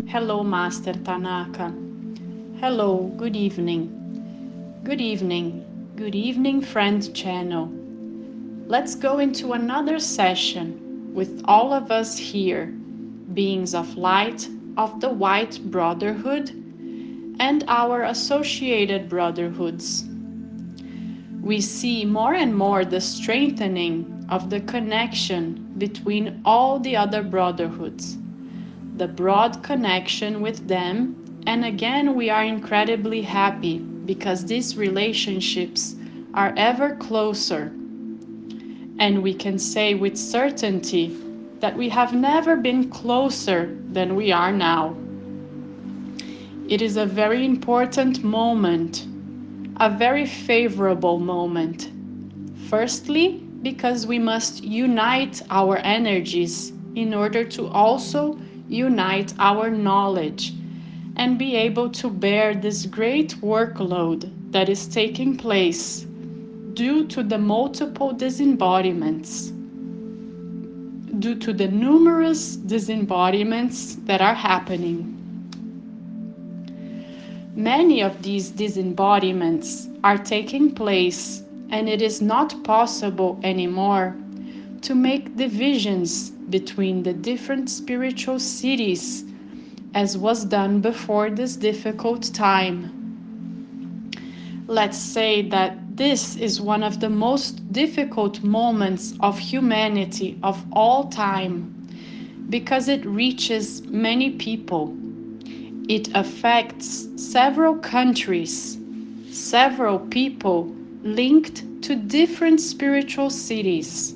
Hello, Master Tanaka. Hello, good evening. Good evening. Good evening, friend channel. Let's go into another session with all of us here, beings of light of the White Brotherhood and our associated brotherhoods. We see more and more the strengthening of the connection between all the other brotherhoods, the broad connection with them, and again we are incredibly happy because these relationships are ever closer, and we can say with certainty that we have never been closer than we are now. It is a very important moment, a very favorable moment. Firstly, because we must unite our energies in order to also unite our knowledge and be able to bear this great workload that is taking place due to the multiple disembodiments, due to the numerous disembodiments that are happening. Many of these disembodiments are taking place, and it is not possible anymore to make divisions between the different spiritual cities as was done before this difficult time. Let's say that this is one of the most difficult moments of humanity of all time because it reaches many people. It affects several countries, several people linked to different spiritual cities.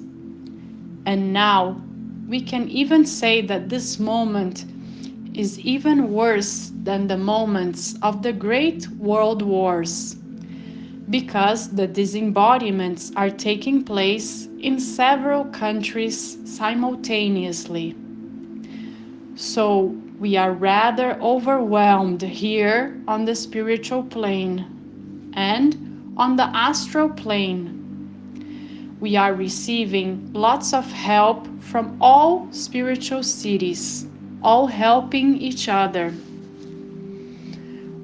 And now we can even say that this moment is even worse than the moments of the great world wars, because the disembodiments are taking place in several countries simultaneously. So we are rather overwhelmed here on the spiritual plane, and on the astral plane we are receiving lots of help from all spiritual cities, all helping each other.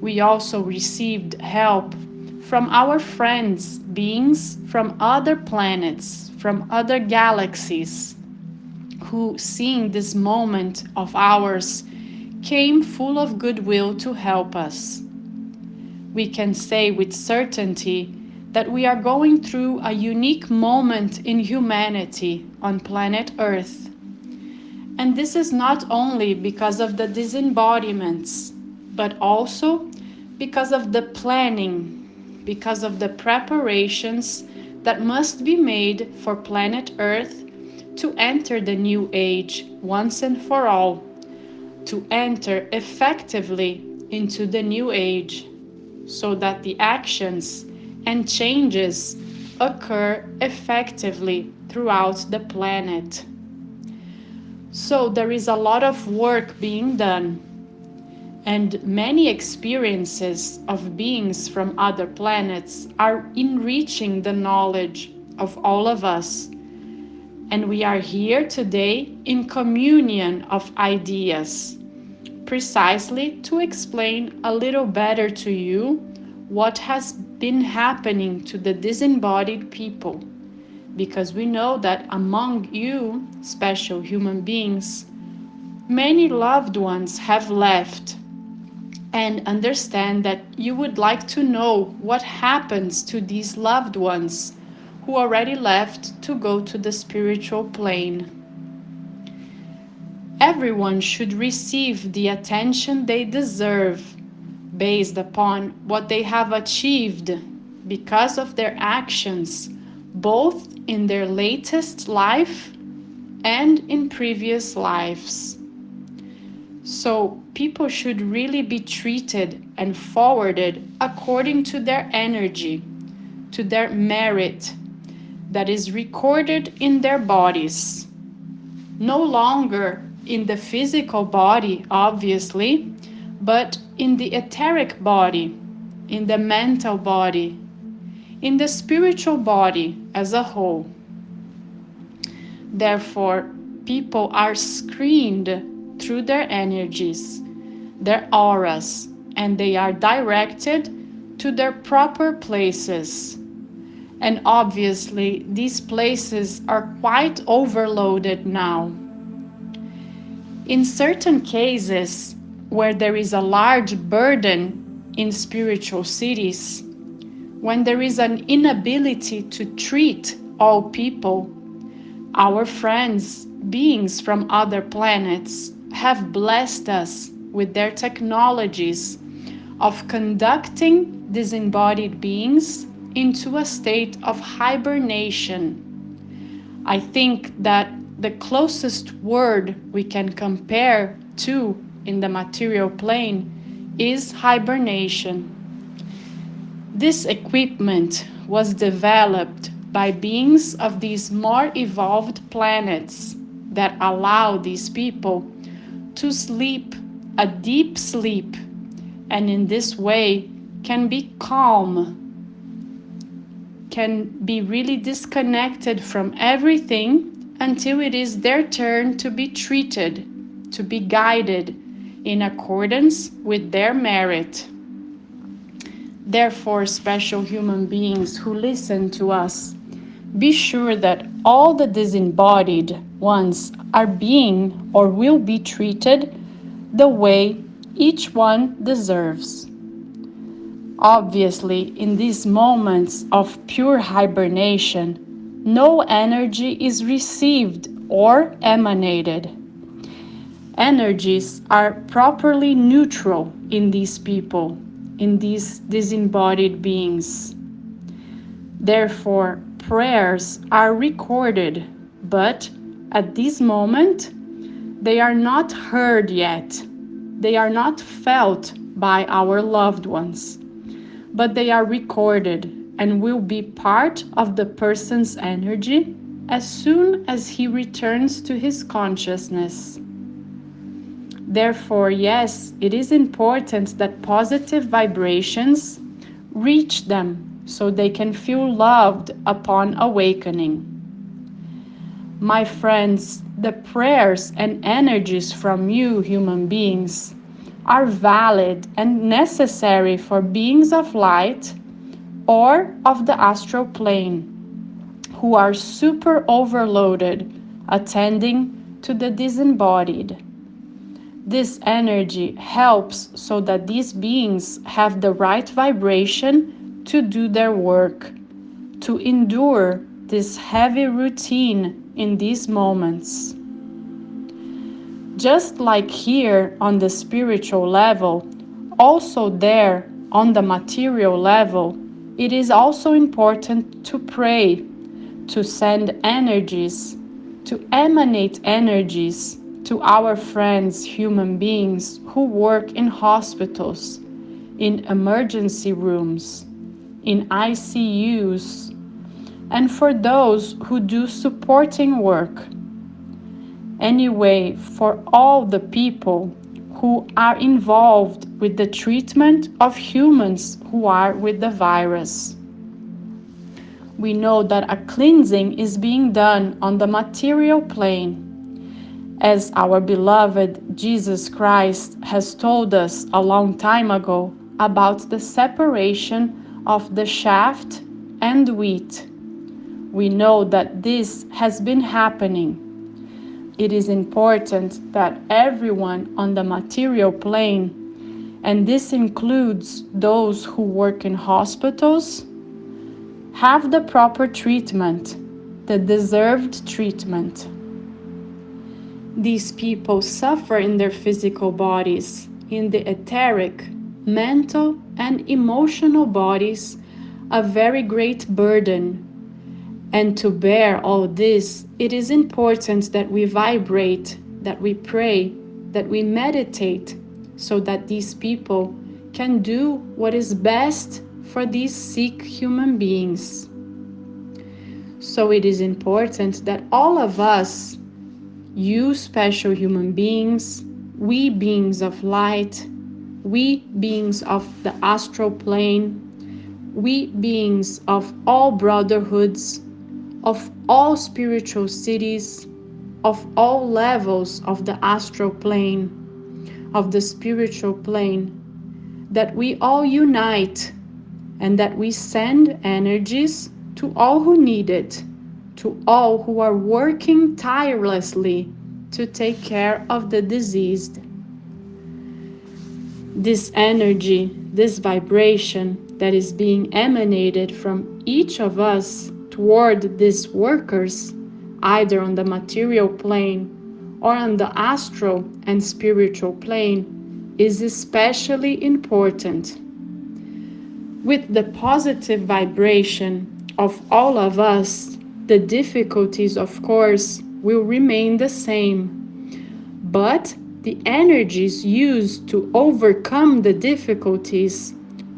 We also received help from our friends, beings from other planets, from other galaxies, who, seeing this moment of ours, came full of goodwill to help us. We can say with certainty that we are going through a unique moment in humanity on planet Earth. And this is not only because of the disembodiments, but also because of the planning, because of the preparations that must be made for planet Earth to enter the new age once and for all, to enter effectively into the new age, so that the actions and changes occur effectively throughout the planet. So there is a lot of work being done, and many experiences of beings from other planets are enriching the knowledge of all of us. And we are here today in communion of ideas, precisely to explain a little better to you what has been happening to the disembodied people, because we know that among you, special human beings, many loved ones have left, and understand that you would like to know what happens to these loved ones who already left to go to the spiritual plane. Everyone should receive the attention they deserve based upon what they have achieved because of their actions, both in their latest life and in previous lives. So people should really be treated and forwarded according to their energy, to their merit that is recorded in their bodies. No longer in the physical body, obviously, but in the etheric body, in the mental body, in the spiritual body as a whole. Therefore, people are screened through their energies their auras, and they are directed to their proper places. And obviously, these places are quite overloaded now. In certain cases, where there is a large burden in spiritual cities, when there is an inability to treat all people, our friends, beings from other planets, have blessed us with their technologies of conducting disembodied beings into a state of hibernation. I think that the closest word we can compare to in the material plane is hibernation. This equipment was developed by beings of these more evolved planets that allow these people to sleep a deep sleep, and in this way can be calm, can be really disconnected from everything until it is their turn to be treated, to be guided in accordance with their merit. Therefore, special human beings who listen to us, be sure that all the disembodied ones are being or will be treated the way each one deserves. Obviously, in these moments of pure hibernation, no energy is received or emanated. Energies are properly neutral in these people, in these disembodied beings. Therefore, prayers are recorded, but at this moment, they are not heard yet. They are not felt by our loved ones, but they are recorded and will be part of the person's energy as soon as he returns to his consciousness. Therefore, yes, it is important that positive vibrations reach them so they can feel loved upon awakening. My friends, the prayers and energies from you, human beings, are valid and necessary for beings of light or of the astral plane who are super overloaded attending to the disembodied. This energy helps so that these beings have the right vibration to do their work, to endure this heavy routine in these moments. Just like here on the spiritual level, also there on the material level, it is also important to pray, to send energies, to emanate energies to our friends, human beings who work in hospitals, in emergency rooms, in ICUs, and for those who do supporting work. Anyway, for all the people who are involved with the treatment of humans who are with the virus. We know that a cleansing is being done on the material plane, as our beloved Jesus Christ has told us a long time ago about the separation of the chaff and wheat. We know that this has been happening. It is important that everyone on the material plane, and this includes those who work in hospitals, have the proper treatment, the deserved treatment. These people suffer in their physical bodies, in the etheric, mental, and emotional bodies, a very great burden. And to bear all this, it is important that we vibrate, that we pray, that we meditate, so that these people can do what is best for these sick human beings. So it is important that all of us, you special human beings, we beings of light, we beings of the astral plane, we beings of all brotherhoods, of all spiritual cities, of all levels of the astral plane, of the spiritual plane, that we all unite and that we send energies to all who need it, to all who are working tirelessly to take care of the diseased. This energy, this vibration that is being emanated from each of us toward these workers, either on the material plane or on the astral and spiritual plane, is especially important. With the positive vibration of all of us, the difficulties, of course, will remain the same, but the energies used to overcome the difficulties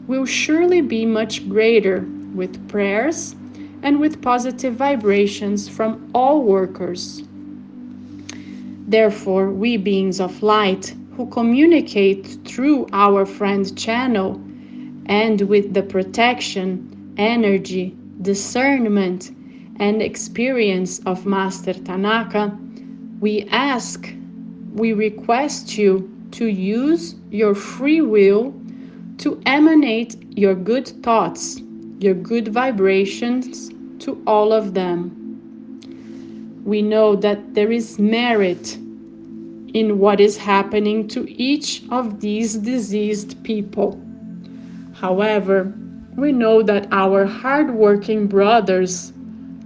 will surely be much greater with prayers and with positive vibrations from all workers. Therefore, we beings of light who communicate through our friend channel and with the protection, energy, discernment, and experience of Master Tanaka, we request you to use your free will to emanate your good thoughts, your good vibrations to all of them. We know that there is merit in what is happening to each of these diseased people. However, we know that our hardworking brothers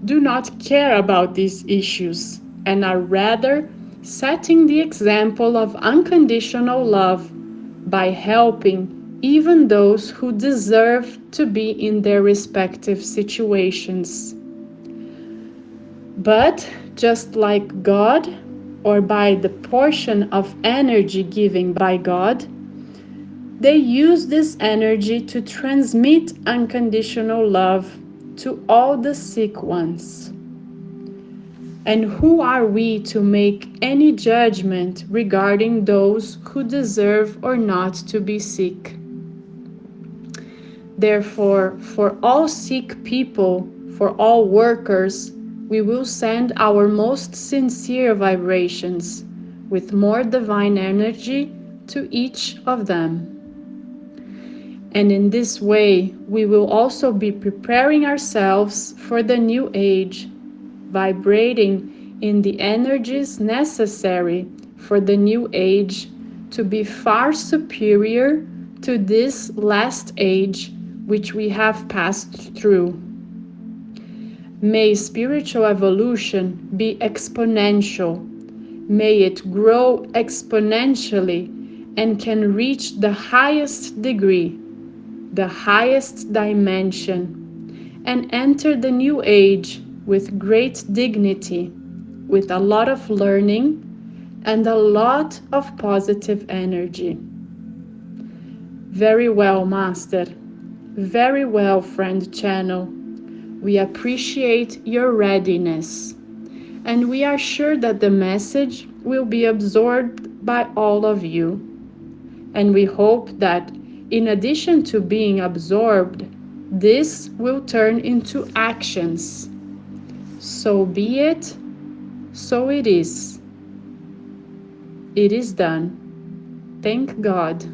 do not care about these issues and are rather setting the example of unconditional love by helping even those who deserve to be in their respective situations. But just like God, or by the portion of energy given by God, they use this energy to transmit unconditional love to all the sick ones. And who are we to make any judgment regarding those who deserve or not to be sick? Therefore, for all sick people, for all workers, we will send our most sincere vibrations with more divine energy to each of them. And in this way, we will also be preparing ourselves for the new age, vibrating in the energies necessary for the new age to be far superior to this last age which we have passed through. May spiritual evolution be exponential. May it grow exponentially and can reach the highest degree, the highest dimension, and enter the new age with great dignity, with a lot of learning and a lot of positive energy. Very well, Master. Very well, friend channel. We appreciate your readiness, and we are sure that the message will be absorbed by all of you. And we hope that, in addition to being absorbed, this will turn into actions. So be it, so it is. It is done. Thank God.